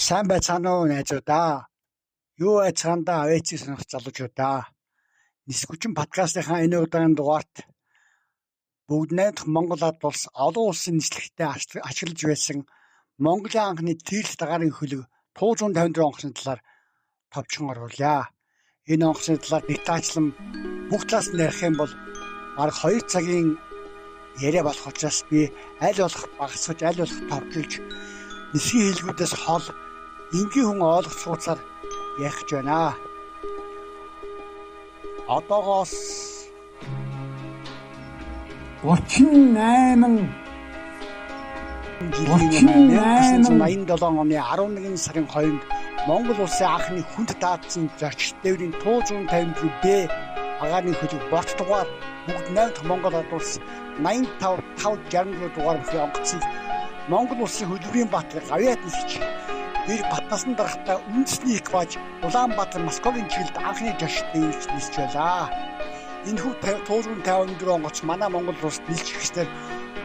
Сайн байцгаана уу найзуудаа. Юу байцгаандаа авэцгийг сонирх залуучуудаа. Нисгүчин подкастынхаа энэ удаагийн дугаарт бүгд найдах Монгол Ард улс олон улсын нийслэгтээ ашиглаж байсан Монголын анхны тийрх дагаарын хөлөг 154 онгоцны талаар товчхон оруулъя. Энэ онгоцны талаар детальчлан бүх талаас нь ярих юм бол бараг 2 цагийн яриа болох учраас би аль болох багасгаж, аль болох товтлж нисгийн хэлгүүдээс хол энгийн хүн ойлгох сууцаар ярих гэж байна. Одоогоос 1987 оны 11 сарын 2-нд Монгол улсын анхны хүнд даатсан зорчигч тээврийн 154Б агаарын хөлөг болтугаар бүгд найдах Монгол Ард улс 85-564 дугаар бүхий онгоцыг Монгол улсын хөдөлмөрийн баатар Гавьяат нисгэж гэр батнасан дарахтаа үндэсний экипаж Улаанбаатар Москвагийн чиглэлд анхны зорчигч тээврийч нисэж байлаа. Энэхүү 154 онгоц манай Монгол улсад нисчихснээр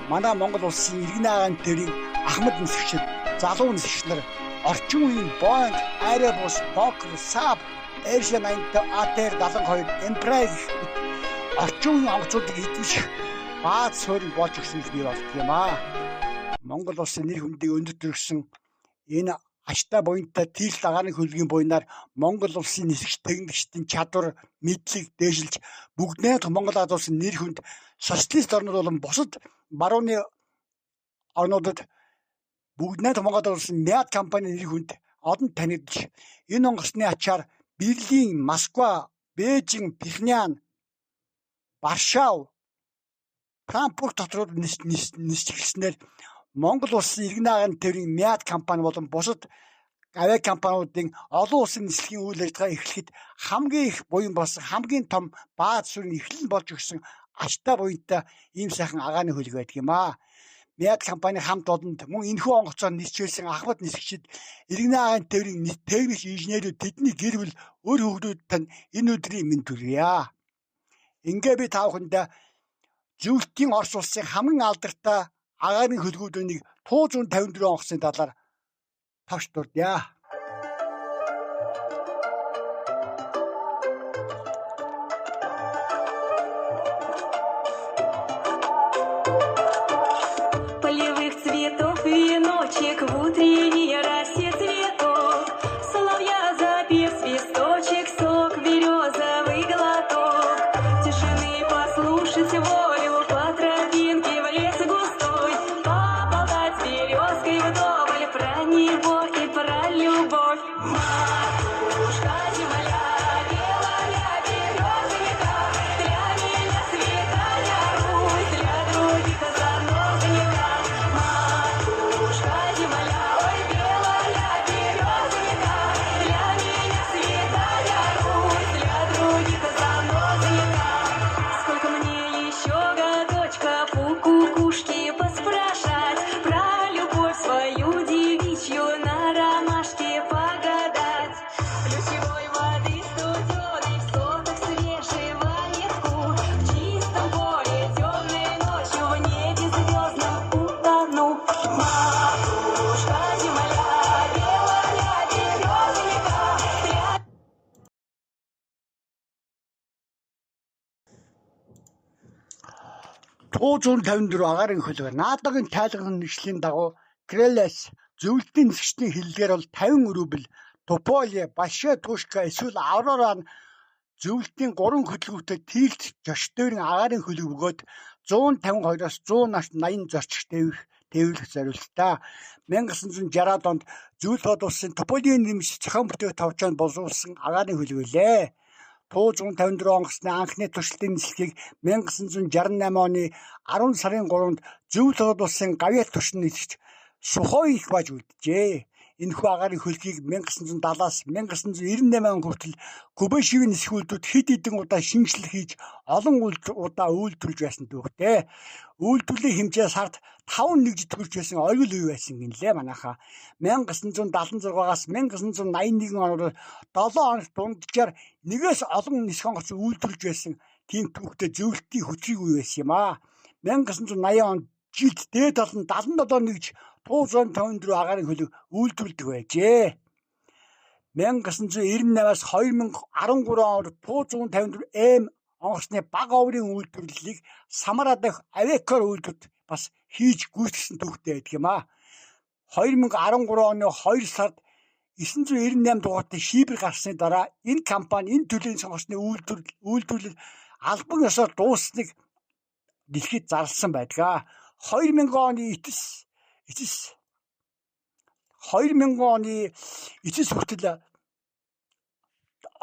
манай Монгол улсын иргэн агаан тээврийн Ахмад нисгчид, залуу нисгч нар орчин үеийн Boeing, Airbus, Fokker, Saab, Asia 90, ATR-72, Embraer гэх орчин үеийн онгоцуудыг эдвэх бааз суурин болж өгсөн их бий болт юм аа. Монгол улсын нэр хүндийг өндөрлсөн энэ ачтаа буянтай тийрх дагаарын хөлгийн буйнаар Монгол улсын нисгч техникчдийн чадвар, мэдлэг дээшилж бүгд найдах Монгол Ард улсын нэр хүнд социалист орнууд болон бусад барууны орнуудад бүгд найдах Монгол Ард улсын МЯД компанийн нэр хүнд олон танигдж энэ онгоцны ачаар Берлин, Москва, Бээжин, Пхеньян, Варшав, Франкфурт дотрууд нисчихснээр Монгол улсын иргэн агааны тээврийн МЯД компани болон бусад авиа компаниудын олон улсын нислэгийн үйл ажиллагаа эхлэхэд хамгийн их буян болсон хамгийн том бааз суурин эхлэл болж өгсөн ачтаа буянтай ийм сайхан агааны хөлөг байдаг юм аа. МЯД компани хамт олонд мөн энэхүү онгоцоор нисчилсэн Ахмад нисгчид иргэн агааны тээврийн техник инженерүүд тэдний гэр бүл өр хүүхдүүд тань энэ өдрийн мэнд хүргье. Ингээ би та бүхэндээ зөвлөлтийн Орос улсын хамгийн алдартай агаарын хөлгүүдийн 154 онгоцны талаар товч дурдъя. Полевых цветов веночек в утренней росе цветов, соловья запев свисточек, сок березовый глоток, тишины послушать волю по тропинке в лес густой, поболтать с березкой вдоволь про него и про любовь. Матушка земля, белая березовика, для меня святая Русь, для других занозника. Матушка земля, ой, белая березовика, для меня святая Русь, для других занозника. Сколько мне еще годочка у кукушки поспрашать, про любовь свою девичью на ромашке погадать. Ключевой воды студеной в сотах свежего ветку, в чистом поле темной ночью в небе звездном утону. Матушка земля, белая березовика, для 154 агаарын хөлөг наадагийн тайлгын нэвшлийн дагуу Крелес зөвлөлтийн нисгчдийн хэллэгээр бол 50 рубль, Туполе, Большая Тушка эсвэл Аврора зөвлөлтийн 3 хөдөлгүүтэй тийрх зорчигч тээврийн агаарын хөлөг бөгөөд 152-аас 180 зорчигч тээвэрлэх зорилттой. 1960-ад онд зөвлөлт бод улсын Туполийн нэмж зохион бүтээх товчоонд боловсруулсан агаарын хөлөг байлээ. 154 онгоцны анхны туршилтын нислэгийг 1968 оны 10 сарын 3-нд зөвлөлт бод улсын Гавьяат туршин нисгч Сухой экипаж үлджээ. Энэхүү агаарын хөлгийг 1970-аас 1998 он хүртэл Кубашевын нисэх үйлдвэрт хэд хэдэн удаа шинжилэл хийж олон удаа үйлдвэрлэж байсан түүхтэй. Үйлдвэрлэлийн хэмжээ сард 5 нэгжид хүрч байсан оргил үе байсан гинлээ манайхаа. 1976-аас 1981 оноор 7 хоног дунджаар нэгээс олон нисэх онгоц үйлдвэрлэж байсан тийм түүхтэй зөвлөлтийн хүчрэг үе байсан юм аа. 1980 онд жилд дээд талан 77 нэгж туу 154 агаарын хөлөг үйлдвэрлэдэг байжээ. 1998-аас 2013 онд туу 154М онгоцны бага оврын үйлдвэрлэлийг Самара дахь Авекор үйлдвэрт бас хийж гүйцэтгэсэн түүхтэй байдаг юм а. 2013 оны 2 сард 998 дугаартай шийбэр гарсны дараа энэ компани энэ төлөвийн онгоцны үйлдвэрлэл албан ёсоор дууссаныг дэлхийд зарласан байдаг. 2000 оны эцэс хүртэл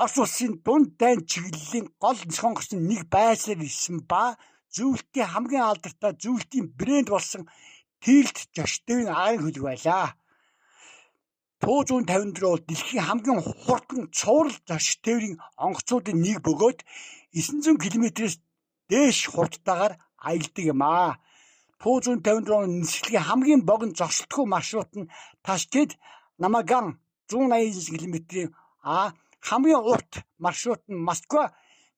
Орос улсын дунд дайн чиглэлийн гол нисэх онгоцны нэг байсаар ирсэн ба зөвлөлтийн хамгийн алдартай зөвлөлтийн брэнд болсон Тилт Жоштевийн агаарын хөлөг байлаа. Туу 154 бол дэлхийн хамгийн хурдан цуврал Жоштевийн онгоцуудын нэг бөгөөд 900 км-с дээш хурдтайгаар аялдаг юм а. Туу 154 оны нислэгийн хамгийн богино зогсолтгүй маршрут нь Ташкент Намаган 189 км-ийн хамгийн урт маршрут нь Москва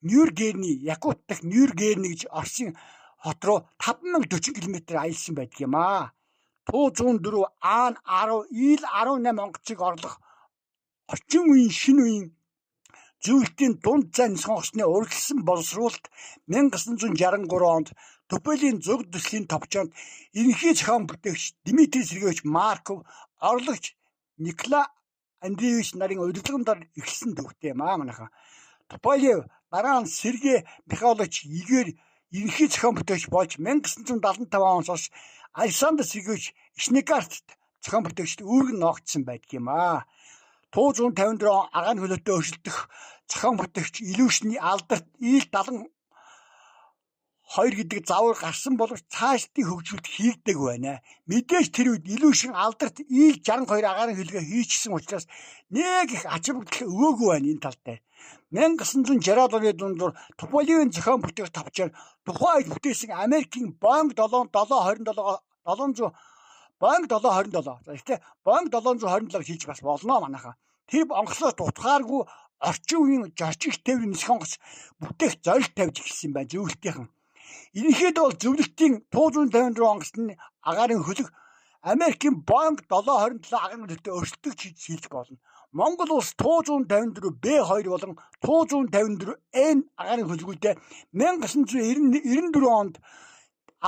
Нюргерний Якут дахь Нюргерни гэж Оросын хот руу 5040 км аялсан байдаг юм а. Туу 104 Ан 10 Ил 18 онгоцыг орлох орчин үеийн шинэ үеийн зөвлөлтийн дунд зай нисэх онгоцны урьдчилсан боловсруулалт 1963 онд Туполийн зуг төслийн товчоонд ерөнхий зохион бүтээгч Дмитрий Сергеевич Марков, орлогч Николай Андреевич нарын удирдлагын эхэлсэн төвхтэй юм аа манайхан. Туполев дараа нь Сергей Михайлович Игэр ерөнхий зохион бүтээгч болж 1975 оноос хойш Александр Сергеевич Ишнекартт зохион бүтээгчд үүрэг ногдсон байдаг юм аа. Туу 154 агаарын хөлөөтэй өршөлдөх зохион бүтээгч Илүүшний алдарт Ил 72 гэдэг завар гарсан боловч цаашдын хөгжүүлэлт хийгдэг байна. Мэдээж тэр үед Илүүшин алдарт Ил 62 агаарын хөлгөө хийчихсэн учраас нэг их ач холбогдол өгөөгүй байна энэ тал дээр. 1960-аад оны дундуур Туполевийн зохион бүтээгч товчоор тухайн үед бүтээсэн Америкийн Boeing 727 Boeing 727 гэхдээ Boeing 727 хийж бас болно манайхаа. Тэр онгоцоос дутгааргүй орчин үеийн жоржиг тээврийн нисэх онгоц бүтээх зорилт тавьж эхэлсэн байна зөвлөлтийнхэн. Энэхэд бол зөвлөлтийн Туу 154 онгоцны агаарын хөлөг Америкийн Boeing 727 агаарын хөлөгтэй өрсөлдөгч хийж болно. Монгол улс Туу 154B2 болон Туу 154N агаарын хөлгүүдээ 1994 онд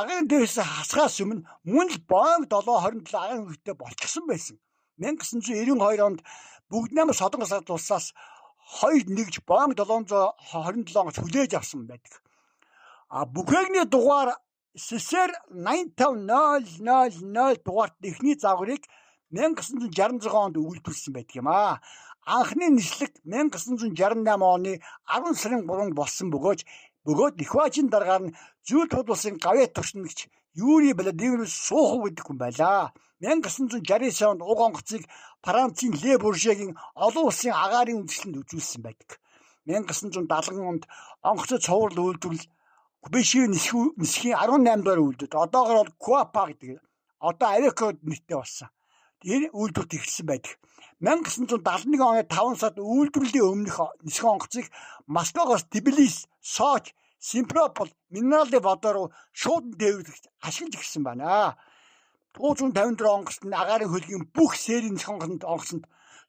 агаарын дээрээс хасгаас өмнө мөн л Boeing 727 агаарын хөлөгтэй болчихсон байсан. 1992 онд бүгд намайг Солонгос улсаас 2 нэгж Boeing 727-оос хүлээж авсан байдаг. Бүхээгний дугаар СССР 85000 дугаарт эхний загварыг 1966 онд үйлдвэрлэсэн байдаг юм а. Анхны нислэг 1968 оны 10 сарын 3-нд болсон бөгөөд Эквадорын даргаар нь Зүүн Тул улсын гавьяа төвчнөгч Юрий Владимирович Сухов гэдэг хүн байлаа. 1969 онд уг онгоцыг Францын Ле Буржегийн олон улсын агаарын үндэслэлд үзүүлсэн байдаг. 1970 онд онгоцоо цуврал үйлдвэрлэл Кубешийн нисхийн 18 дугаар үйлдвэрт одоогоор бол Куапа гэдэг одоо Авекод нэртэй болсон. Энэ үйлдвэрт эхэлсэн байдаг. 1971 оны 5 сард үйлдвэрлэлийн өмнөх нисэх онгоцыг Москвагоос Тбилис, Сочи, Симферополь минералын водоор шууд дээвэрлэж ашиглаж ирсэн байна. Туу 154 онгоцны агаарын хөлгийн бүх серийн нисэх онгоцонд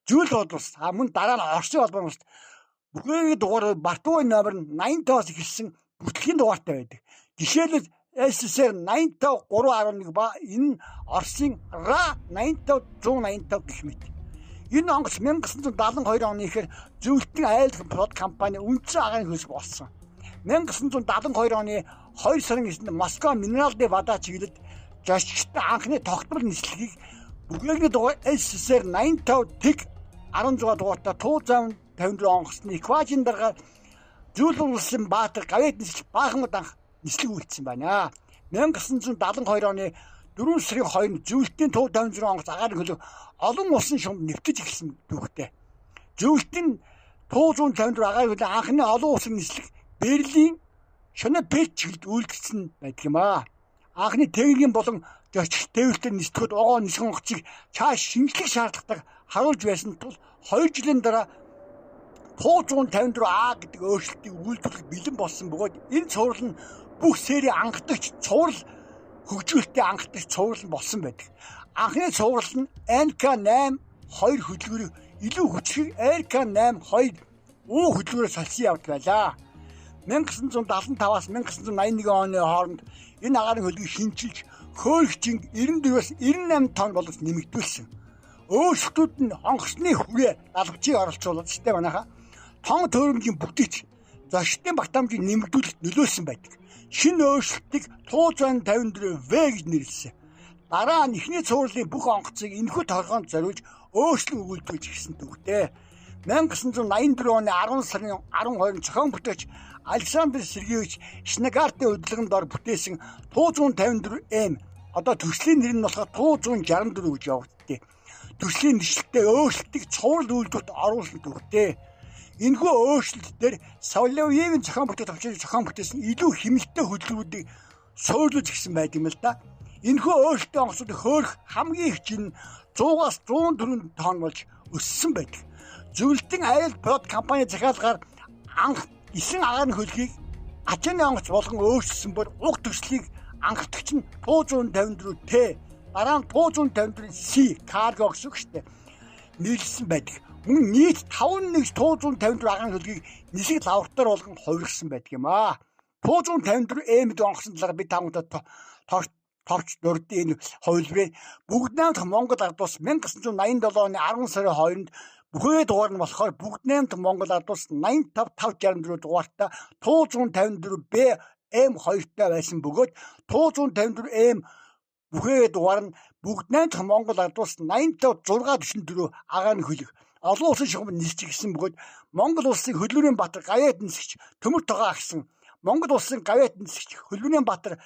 зөвлөлт бодлуулсан. Мөн дараа нь Оросын холбооны улсад бүхээгний дугаар Бартовын номер 85-аас эхэлсэн бүтлэгийн дугаартай байдаг. Жишээлбэл СССР 85311 ба энэ Оросын РА 85185 гэх мэт. Энэ онгоц 1972 оны ихэр зөвлөлтийн айлтгын прод компани үндсэн агаарын хөлөг болсон. 1972 оны 2 сарын 9-нд Москва минералын вода чиглэлд жошигчтой анхны тогтмол нислэгийг бүхээгний дугаар СССР 85 тэг 16 дугаартай Туу 154 онгоцны Эквадорын даргаар Зүүн улсын Баатар гавьяад нислэг баахан удаанх нислэг үйлдсэн байна. 1972 оны 4 сарын 2-нд зөвлөлтийн Туу 154 онгоц агаарын хөлөг олон улсын шугамд нэвтэж эхэлсэн түүхтэй. Зөвлөлтийн Туу 154 агаарын хөлөг анхны олон улсын нислэг Берлин Шонебельт чиглэлд үйлдвэрлэсэн байдаг юм а. Анхны техникийн болон жочигт тээвэрлэлээр нисдэхэд огоо нисэх онгоцыг цааш шинжлэх шаардлагатай харуулж байсан тул 2 жилийн дараа Туу 154А гэдэг өөрчлөлтийг үйлдвэрлэх бэлэн болсон бөгөөд энэ цуврал нь бүх серийн анхдагч цуврал хөгжүүлэлтийн анх дэх цуврал болсон байдаг. Анхны цуврал нь НК8 2 хөдөлгөөрийг илүү хүчрэг НК8 2 уу хөдөлгөөрөөр салсан явд байлаа. 1975-аас 1981 оны хооронд энэ агаарын хөлгийг шинжилж хөөрөгчийн 94-өөс 98 тонн болгож нэмэгдүүлсэн. Өөрчлөлтүүд нь онгоцны хүрээ далавчийг оролцуулаад систем манайха тон төрөмжийн бүтээч зочдын багтаамжийг нэмэгдүүлэлт нөлөөлсөн байдаг. Шинэ өөрчлөлтийг 154V гэж нэрлэсэн. Дараа нь эхний цувралын бүх онгоцыг энэхүү толгоонд зориулж өөрчлөн өгүүлбэрж ирсэн төвхтэй. 1984 оны 10 сарын 12-нд зохион бүтээч Александр Сергеевич Шнагартын удирдлаганд ор бүтээсэн 154M одоо төслийн нэр нь болохоор 164 гэж явагдтыг. Төслийн нэршилтэй өөрчлөлтийг цуврал үйлдвэрт оруулсан төвхтэй. Энэхүү өөрчлөлтөөр Соловьевын зохион бүтээх төвчийн зохион бүтээсэн илүү хэмнэлттэй хөдөлгөөнүүдийг суйрлуулж ирсэн байдаг юм л да. Энэхүү өөрчлөлтийн онгоцуудыг хөөрөх хамгийн их жин 100-аас 104 тонн болж өссөн байдаг. Зөвлөлтийн аюул прод компани захиалгаар анх 9 агаарын хөлгийг ачааны онгоц болгон өөрчилсөн бүр уг төслийг анхдагч нь 154T дараа нь 154C карго гэсэн үг шүү дээ. Нийлсэн байдаг. Мөн нийт 5154 агаарын хөлгийг нисэг лавртаар болгон хувирсан байдаг юм аа. 154M-д онгоцны талаар бид тавтад торч дурдын энэ хувилбарыг бүгд найрамдах Монгол ард улс 1987 оны 10 сарын 2-нд бүхий дугаар нь болохоор бүгд найрамдах Монгол ард улс 85564 дугаартай 154B M2-тай байсан бөгөөд 154M бүхий дугаар нь бүгд найрамдах Монгол ард улс 85644 агаарын хөлөг олон улсын шугамд нисчих гэсэн бөгөөд Монгол улсын хөдөлмөрийн баатар гавьяд нисгч төмөр тогоо агсан Монгол улсын гавьяд нисгч хөдөлмөрийн баатар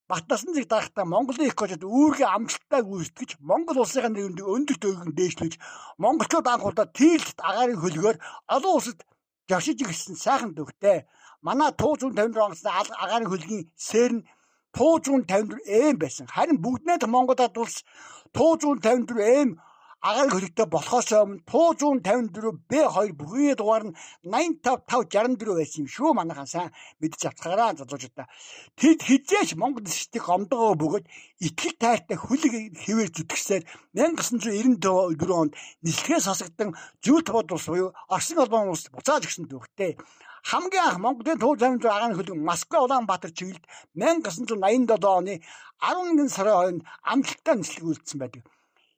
Батнасан зэг дарахтаа Монголын их гожид үүргээ амжилттай гүйцэтгэж Монгол улсын нэрийг өндөр төвөгн дээшлүүлж монголчууд анх удаа тийрэлт агаарын хөлгөөр олон улсад жавшиж ирсэн сайхан төвхтэй. Манай 154 онгоцны агаарын хөлгийн сээр нь 154M байсан. Харин бүгд найдах Монгол ард улс 154M агаарын хөлөгтэй болохоос өмнө 154B2 бүхий дугаар нь 85564 байсан юм шүү. Манайхан сайн мэдж авцгаараа залуучуудаа. Тэд хизээш Монгол нисгчдийг гомдгоо бөгөөд итгэл тайртай хөлөг хэвээр зүтгэсээр 1994 онд нислэгээс хасагдан зүйт бод улс буюу Оросын улбан улс буцааж өгсөн төвхтэй. Хамгийн анх Монголын 154 агаарын хөлөг Москва Улаанбаатар чиглэлд 1987 оны 11 сарын 2-нд амжилттай нислэг үйлдсэн байдаг.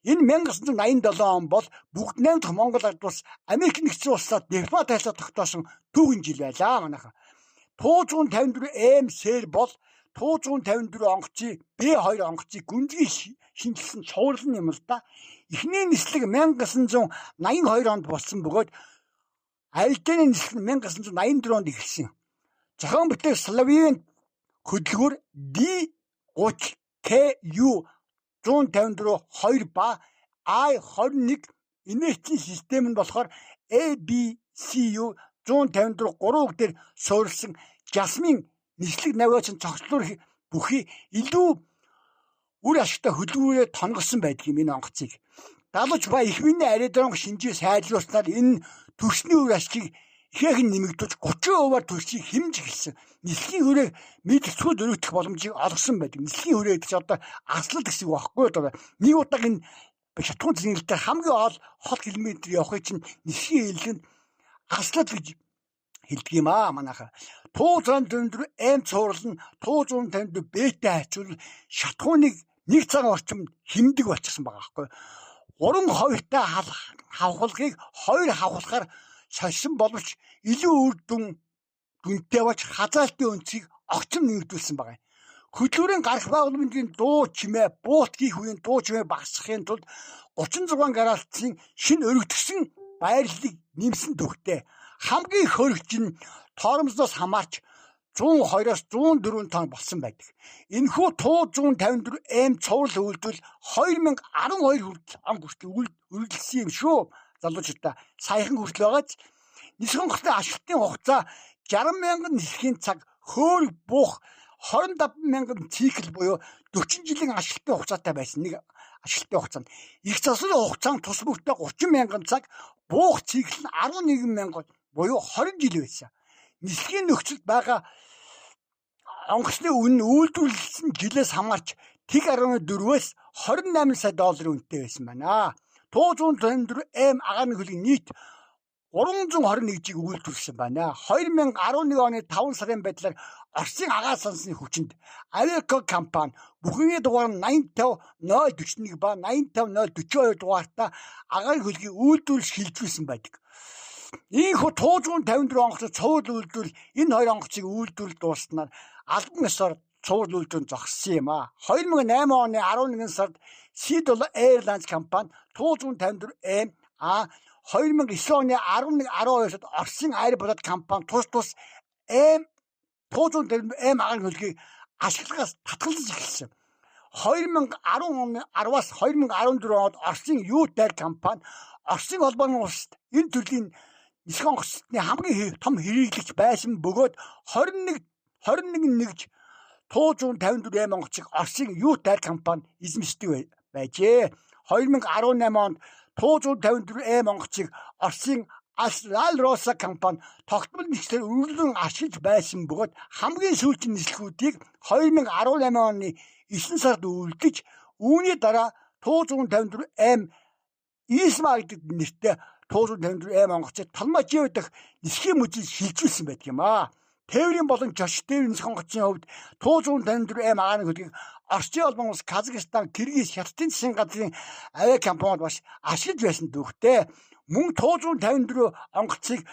Энэ 1987 он бол бүгд найрамдах Монгол ард улс Америк нэгдсэн улсад дипломат харилцаа тогтоосон түүхэн жил байлаа манайха. 154M сэр бол 154 онгоцын B2 онгоцыг гүнзгий шинжилсэн цуврал юм л да. Эхний нислэг 1982 онд болсон бөгөөд альданы нислэг нь 1984 онд эхэлсэн. Зохион бүтээх Соловьевын хөдөлгөөр D30KU 154 2 ба I21 инерцийн систем нь болохоор ABCU 154 3 дээр суурилсан Жасмин нислэг навигацийн цогцлоор бүхий илүү үр ашигтай хөдөлгөөрөөр тонгосон байдаг юм энэ онгоцыг. Далууч ба их мэндийн ариадронх шинжээ сайжруулснаар энэ төсний үр ашгийг ихээхэн нэмэгдүүлж 30%-аар төсчийг хэмж эхэлсэн. Нислэгийн хүрээг мэдрэцгүүд өргөдөх боломжийг олгосон байдаг. Нислэгийн хүрээ гэдэг чинь одоо аслал гэсэн үг байхгүй юу? Нэг удаагийн шатхуун зэнгэлтээр хамгийн хол километр явахыг чинь нислэгийн хэллэгэнд аслал гэж хэлдэг юм аа манайха. 154M цуврал нь 154B-тэй харьцуул шатхууныг нэг цаг орчимд хэмдэг болчихсон байгаа байхгүй юу? 3 ховртой хавхалгыг 2 хавхалахаар сольсон боловч илүү үр дүнтэй болж хазаалтын өнцгийг огцом нэмэгдүүлсэн байгаа. Хөдөлгөөрийн гарах байгууламжийн дуу чимээ буут хийх үеийн дуу чимээ багасгахын тулд 36 градусын шинэ өргөдсөн байрлалыг нэмсэн төвхтэй. Хамгийн их хөрөгч нь тоормсноос хамаарч 102-аас 104 тонн болсон байдаг. Энэхүү 154M цуврал үйлдвэл 2012 хүртэл үргэлжилсэн юм шүү. Залуучуудаа саяхан хүртэл байгааз нисгэн хотын ашиглалтын хугацаа 60,000 нисхийн цаг хөөрөг буух 25,000 цикл буюу 40 жилийн ашиглалтын хугацаатай байсан нэг ашиглалтын хугацаанд их засварын хугацаанд тус бүртээ 30,000 цаг буух цикл нь 11,000 буюу 20 жил байсан. Нислэгийн нөхцөлд байгаа онгоцны үн үйлдвэрлэсэн жилээс хамаарч $1.4-өөс $28 сая үнэтэй байсан байна. Туу 154 агаарын хөлгийн нийт 321-ийг үйлдвэрлэсэн байна. 2011 оны 5 сарын байдлаар Оросын агаар сансны хүчинд Aveco компани бүхний дугаар 85041 ба 85042 дугаартай агаарын хөлгийн үйлдвэрлэж шилжүүлсэн байдаг. Ийхүү Туу 154 онгоцны цуврал үйлдвэрлэл энэ хоёр онгоцыг үйлдвэрлэл дуусснаар албан ёсоор цуврал үйлдвэрлэл зогссон юм а. 2008 оны 11 сард Seattle Airlines компани Туу 154 2009 оны 11-12-нд Оросын Airbus компани тус Туу 154 агаарын хөлгийг ашиглагаас татгалзаж эхэлсэн. 2010 оны 10-аас 2014 онд Оросын Ютер компани Оросын холбооны улсад энэ төрлийн нисэх онгоцны хамгийн том хэрэглэгч байсан бөгөөд 21 Туу 154 онгоцыг Оросын Ютер компани эзэмшдэг байжээ. 2018 онд Туу 154 онгоцыг Оросын Alrosa компани тогтмол нислэгээр үргэлжлэн ашиглаж байсан бөгөөд хамгийн сүүлийн нислэгүүдийг 2018 оны 9 сард үйлдэж, үүний дараа Туу 154 Isma гэдэг нэртэй Туу 154 онгоцыг Толмачев дах нисхийн мужид шилжүүлсэн байдаг юм а. Тээврийн болон жошин тээврийн нисэх онгоцны хувьд Туу 154 агаарын хөлгийг Оросын холбоон улс, Казахстан, Киргиз, Хятадын засгийн газрын авиа компаниуд бас ашиглаж байсан дүүхтэй. Мөн Туу 154 онгоцыг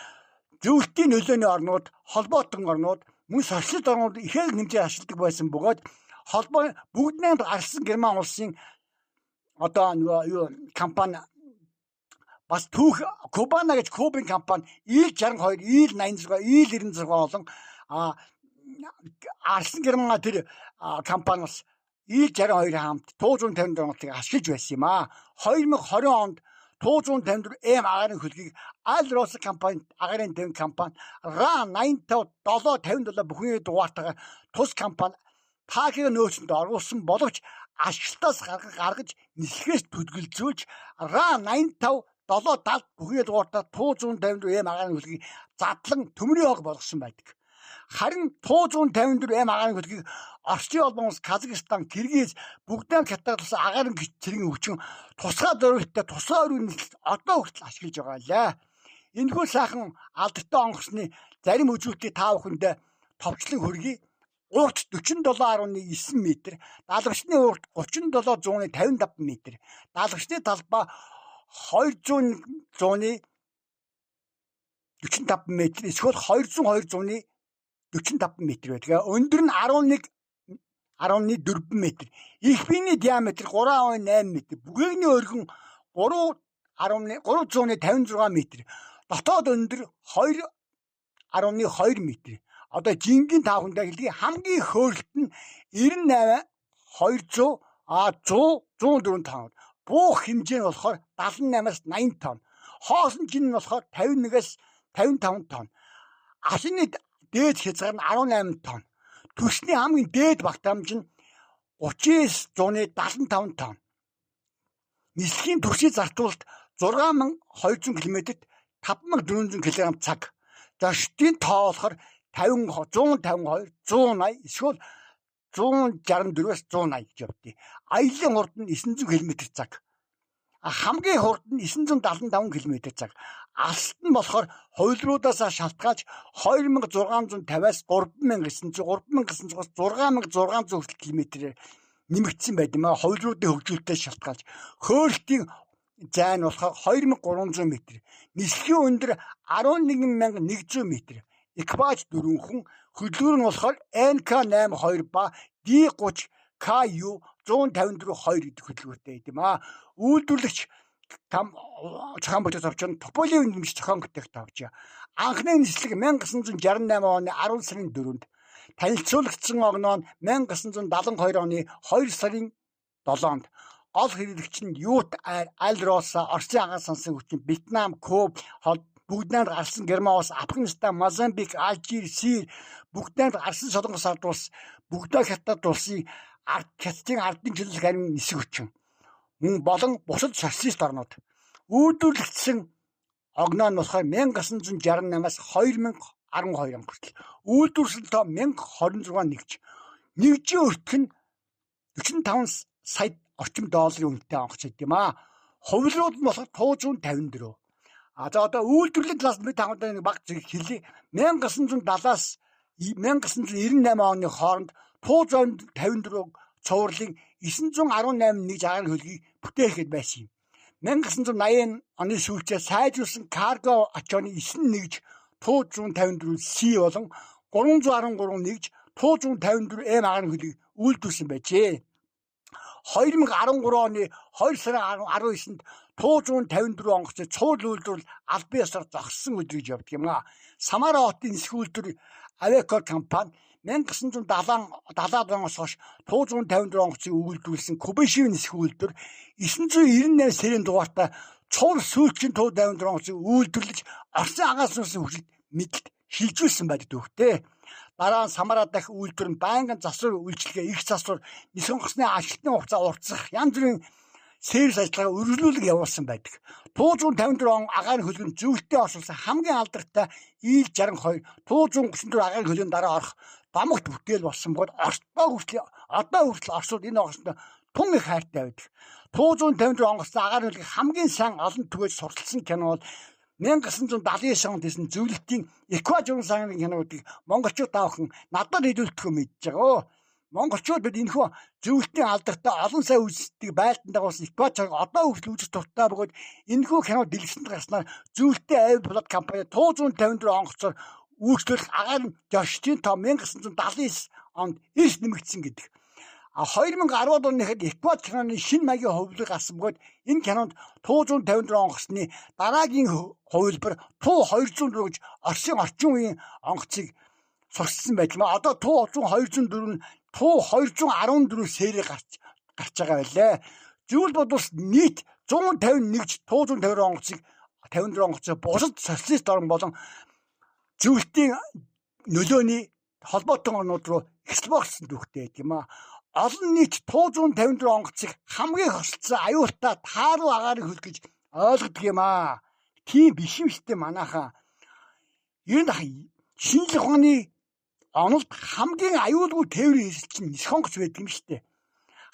зөвлөлтийн нөлөөний орнууд, холбоотон орнууд, мөн социалист орнууд ихээр хэмжээр ашигладаг байсан бөгөөд холбоо бүгд найрамд арсан Герман улсын компани бас түүх Кубана гэж Кубын компани Il-62, Il-86, Il-96 болон арсан Герман тэр компани бас Il-62 хамт Туу 154 онгоцыг ашиглаж байсан юм а. 2020 онд Туу 154 агаарын хөлгийг Alrosa компани агаарын төвийн компани RA-85-757 бүхний дугаартайгаар тус компани таагийн нөөцөнд оруулсан боловч ашиглалтаас гаргаж нислэгээс төдгөлзүүлж RA-85-770 бүхний дугаартай Туу 154 агаарын хөлгийг задлан төмрийн хог болгосон байдаг. Харин Туу 154 агаарын хөлгийг Оросын холбоон улс, Казахстан, Киргиз, бүгдээ хятадсан агаарын цэргийн хүчин тусгай зорилттой тусгай өргөн нислэг одоо хүртэл ашиглаж байгаа лээ. Энэхүү сайхан алдартай онгоцны зарим үзүүлэлтийг та бүхэндээ товчлон хүргэе. Урт 47.9 м, даалгавчны урт 37.55 м, даалгавчны талбай 200.45 м, эсвэл 202.45 м байдаг. Өндөр нь 11.4 м. Их биений диаметр 3.8 м. Бүгээгний өргөн 356 м. Дотоод өндөр 2.2 м. Одоо жингийн таавхандаа хэлгийг хамгийн хөөрөлт нь 98 200 104 тонн. Буух хэмжээ нь болохоор 78-аас 80 тонн. Хоосон жин нь болохоор 51-аас 55 тонн. Ашигны дээд хязгаар нь 18 тонн. Түлшний хамгийн дээд багтаамж нь 39.75 тонн. Нислэгийн түлшний зартуулалт 6200 км-т 5400 кг цаг. Зочдын тоо болохоор 152, 180 эсвэл 164-аас 180 гэж явдгийг. Аяллаа хурд нь 900 км цаг. Хамгийн хурд нь 975 км цаг. Алсад нь болохоор хувилруудаас шалтгаалж 2650-аас 3900, 3900-аас 6600 хүртэл км нэмэгдсэн байд юм а. Хувилруудын хөгжүүлэлтээс шалтгаалж. Хөөрөлтийн зай нь болохоор 2300 м. Нислэгийн өндөр 11100 м. Экипаж 4 хүн, хөдөлгөөр нь болохоор NK82 ба D30 KU 154-2 гэдэг хөдөлгөөртэй байд юм а. Үйлдвэрлэгч зохион бүтээх товчон Туполевын нэмж зохион бүтээх товч. Анхны нислэг 1968 оны 10 сарын 4-нд, танилцуулагдсан огноо нь 1972 оны 2 сарын 7-нд. Гол хэрэглэгч нь Alrosa, Оросын агаар сансын хүчин, Вьетнам, Куб, бүгдээр гарсан Герман улс, Афганистан, Мозамбик, Алжир, Сир, бүгдээр гарсан Солонгос ард улс, бүгдээ хятад улсын хятадын ардын чөлөөлөх харин нисэх хүчин. Мөн болон бусад социалист орнууд. Үйлдвэрлэгдсэн огноо нь болохоор 1968-аас 12 он хүртэл. Үйлдвэрлэсэн тоо 1026 нэгж. Нэгжийн өртөх нь 45 сая орчим долларын үнэтэй онгоц гэдэм аа. Хувилбарууд нь болохоор 154. За одоо үйлдвэрлэлийн талаас бид хамтдаа нэг баг зэрэг хэлье. 1970-аас 1998 оны хооронд 154 цувралын 918 нэгж агаарын хөлгийг бүтээхэд байсан юм. 1980 оны сүүлчээр сайжруулсан карго ачааны 9 нэгж 154 C болон 313 нэгж 154 M агаарын хөлийг үйлдвэрлэсэн байжээ. 2013 оны 2 сарын 19-нд 154 онгоцны цуврал үйлдвэрлэл аль бие ёсоор зогссон өдрийг явдаг юм аа. Самара хотын нисэх үйлдвэр Авекор компани 1970 оноос хойш 154 онгоцыг үйлдвэрлэсэн Кубишивийн нисэх үйлдвэр 998 сэрийн дугаартай цуврал сүүлчийн 154 онгоцыг үйлдвэрлэж Оросын агаан сүнсийн хүчит мэдлэлд шилжүүлсэн байдаг дүүхтэй. Дараа нь Самара дахь үйлдвэр нь байнгын засвар үйлчилгээ их засвар нисэх онгоцны ажилтны хугацаа уртсах янз бүрийн сервис ажиллагаа үргэлжлүүлэг явуулсан байдаг. 154 агаарын хөлөнд зөвлөлтөд оршуулсан хамгийн алдартай ИЛ-62 134 агаарын хөлөнд дараа орох домогт бүтээл болсон бод одоо хүртэл Оросууд энэ онгоцтой тун их хайртай байдаг. 154 онгоцтой агаарын хөлийг хамгийн сайн олон түгэж сурталчилсан кино бол 1979 онд хийсэн зөвлөлтийн Эквадорын сангийн кинодыг монголчууд таавхан надад хэлүүлдэхөө мэдж байгаа. Монголчууд бид энэхүү зөвлөлтийн алдартай олон сая үзэгчдийг байлдан дагуулсан Эквадорыг одоо хүртэл үзэж дуртай бөгөөд энэхүү кино дэлгэцэнд гарснаар зөвлөлтийн Авиаплот компани 154 онгоцоор үйлчлүүлэх агаарын жошчийн тоо 1979 онд эрс нэмэгдсэн гэдэг. 2010 оны хэд Эквадор киноны шинэ маягийн хувилбар гарсан бөгөөд энэ кинонд 154 онгоцны дараагийн хувилбар Ту 204 гэж Оросын орчин үеийн онгоцыг сурчсан байлаа. Одоо Ту 204 нь Ту 214 сэрээ гарч байгаа байлаа. Зүйл бодвол нийт 151 154 онгоцыг 54 онгоцоо бусад социалист орн болон зөвлөлтийн нөлөөний холбоотой орнууд руу экспортсон дүүхтэй гэдэг юм аа. Олон нийт 154 онгоцыг хамгийн хосолцсон аюултай тааруу агаарын хөл гэж ойлгодог юм аа. Тийм биш юм штэ манайхаа. Энэ шинжлэх ухааны онолд хамгийн аюулгүй тээврийн хэсэл чинь нисэх онгоц байдаг юм штэ.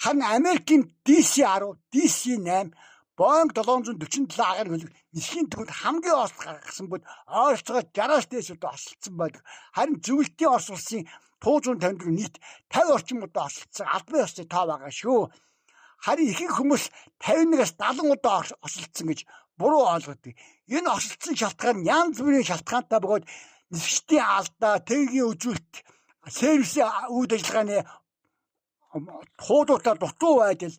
Харин Америкийн DC-10, DC-8, Boeing 747 агаарын хөлөг нисхийн төвд хамгийн орос гаргасан бод ойролцоогоо 60-аас дээш удаа оршилсан байдаг. Харин зөвлөлтийн Орос улсын 154 нийт 50 орчим удаа оршилсан албан ёсны тоо байгаа шүү. Харин ихэнх хүмүүс 51-аас 70 удаа оршилсан гэж буруу ойлгодог. Энэ оршилсан шалтгаан янз бүрийн шалтгаантай бөгөөд нисгчдийн алдаа, техникийн үзүүлэлт, сервисийн үйл ажиллагааны хуудуудаар дутуу байдал,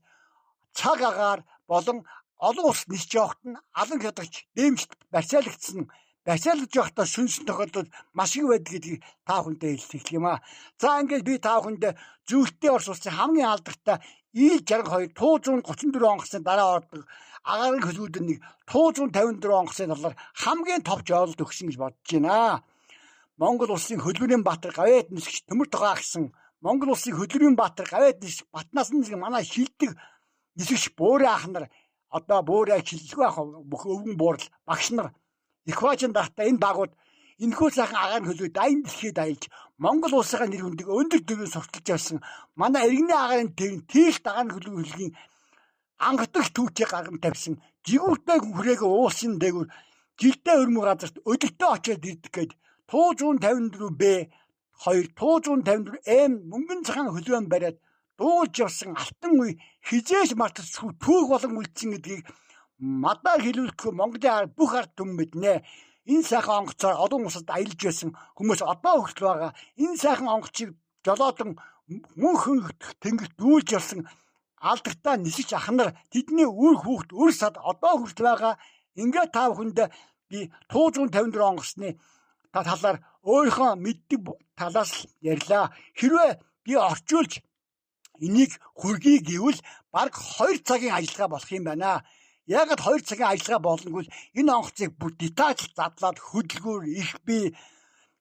цаг агаар болон олон улс нисж явахт нь алан хядагч дэмжлэлт барьцаалагдсан. Барьцаалж явахдаа сүнсэн тохиолдол маш их байдаг гэдгийг та бүхэндээ хэлэх юм аа. За ингээд би та бүхэнд зөвлөлтөд Орос улсын хамгийн алдартай ИЛ-62 134 онгоцны дараа ордог агаарын хөлгүүд нэг 154 онгоцны талаар хамгийн товч ойлголт өгсөн гэж бодож байна. Монгол улсын хөдөлмөрийн баатар гавьяд нисгч Төмөр Тогоо гэсэн Монгол улсын хөдөлмөрийн баатар гавьяд нисгч Батнаас нэг манай шилдэг нисгч Бөөрэ ах нар одоо Бөөрэ шилжих байх бүх өвгөн буурал багш нар Эквадорын дахта энэ багууд энэхүү сайхан агаарын хөлөг дайн дэлхийд аялж Монгол улсынхаа нэр хүндийг өндөр дэвээр сурталж явсан манай иргэний агаарын төвийн тийш агаарын хөлгийн ангадах түүхийг гарган тавьсан жигүүртэй хүрээгээ уусын дээгүүр жилдээ өрмө газарт өдөртөө очиод ирдэг гээд 154 Б 2 154 М мөнгөн цагаан хөлөөн бариад дуулж явсан алтан үе хизээж мартахгүй түүх болон үлдсэн гэдгийг мадаа хэлүүлэхгүй Монголын бүх ард түмэн мэднэ. Энэ сайхан онгоцоор олон улсад аялж байсан хүмүүс одоо хүртэл байгаа. Энэ сайхан онгоцыг жолоодон мөн хөнгөх тэнгэрт дүүлж явсан алдартай нисэж ах нар тэдний үр хүүхд үр сад одоо хүртэл байгаа. Ингээд та бүхэнд би 154 онгоцны талаар өөрийнхөө мэддэг талаас ярьлаа. Хэрвээ би орчуулж энийг хүргэе гэвэл баг 2 цагийн ажиллагаа болох юм байна. Яагаад 2 цагийн ажиллагаа болонгүй энэ онгоцыг бүр деталь задлаад хөдөлгүүр, их бие,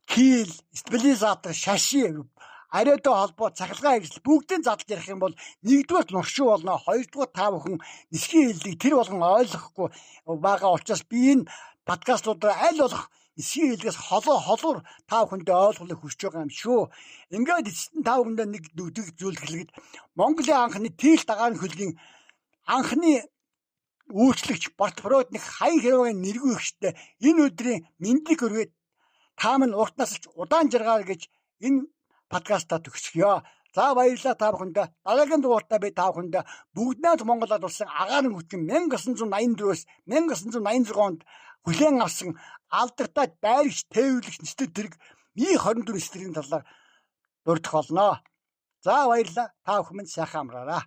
кил, стабилизатор, шаши, ариатай холбоо, цахилгаан хэрэгсэл бүгдийг задлж ярих юм бол нэгдүгээр нуршуу болно, хоёрдугаар та бүхэн нисхийн хэллийг тэр болгон ойлгохгүй байгаа учраас би энэ подкастуудаар аль болох эсгийн хэлгээс холуур та бүхэндээ ойлгохыг хүсэж байгаа юм шүү. Ингээд эцэст нь та бүхэндээ нэг дүгдэх зүйл хэлгээд Монголын анхны Тил дагаарын хөлгийн анхны үйлчлэгч бортпродник Хаян Хэрвагийн нэргүй ихтэй энэ өдрийн мэндийг өргөөд та минь урт насалж удаан жаргаар гэж энэ подкастаа төгсгöö. За баярлалаа та бүхэндээ. Дараагийн дугаартаа би та бүхэндээ бүгд найз Монголд болсон агаарын хүчин 1984-өөс 1986 онд хүлээн авсан алдартай байрагч тээвэрлэгч нэстэ тэрэг Mi-24 нэстэрийн талаар дурдах болно. За баярлалаа. Та бүхэн сайхан амраарай.